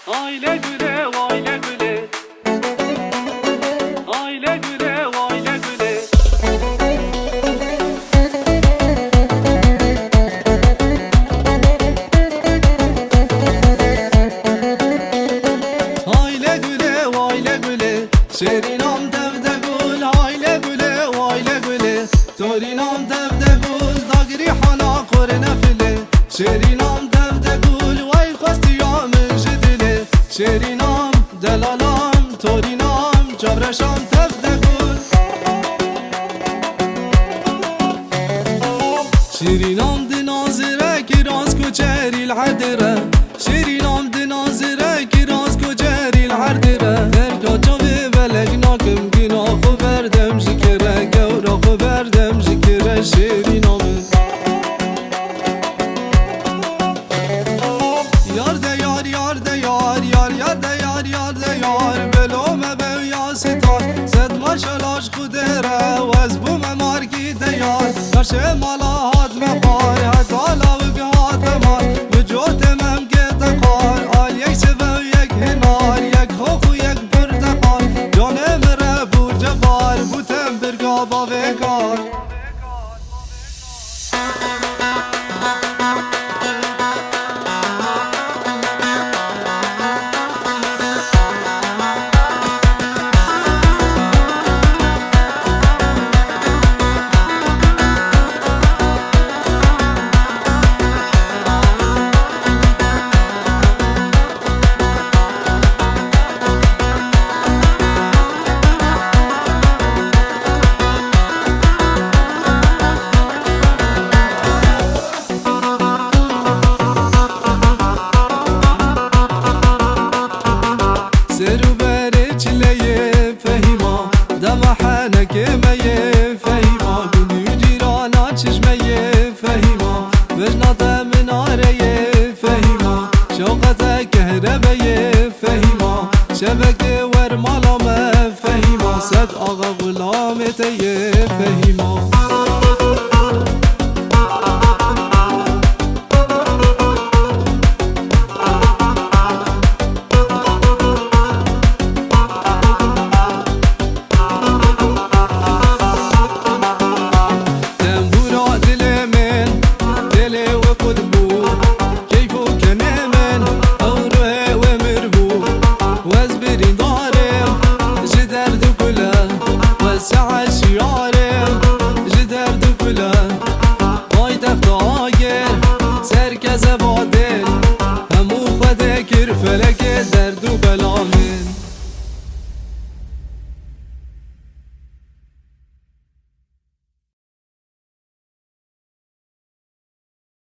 Aile güle, aile güle. Aile güle, aile güle. Aile güle, aile güle. Şerinam devde gül, aile güle, aile güle. Torinam devde gül, dagri hana korne file. Şerinam devde gül, vay khastiyam jidile. Şerinam delalam, torinam çavreşam devde gül. Şerinam dinazire kiraz kuçeril hadire. Şerinam dinazire kiraz kuçeril hadire. Terka çavi velek nakim günahı berdem jikere. Gevrahı berdem jikere şerinamı. Yar de yar, yar de yar, yar yar de yar, yar de yar. Belome bev ya sitar, zed maşal aşk dere. Vez bu me marki de yar, karşı mala had me far. Had ala vghat mar, vücut emem gete kar. Al yek sevev yek hinar, yek hoku yek bürde kar. Can emre bu cebar, bu tembir gaba vekar. سرو بر چلیه فهیما دم حنک میه فهیما گلی جیرانا چشمیه فهیما وجنات مناره فهیما شوقت کهربیه فهیما شبک ور مالامه فهیما صد آقا غلامتیه فهیما Serkeze badel, hemu xwede kir felek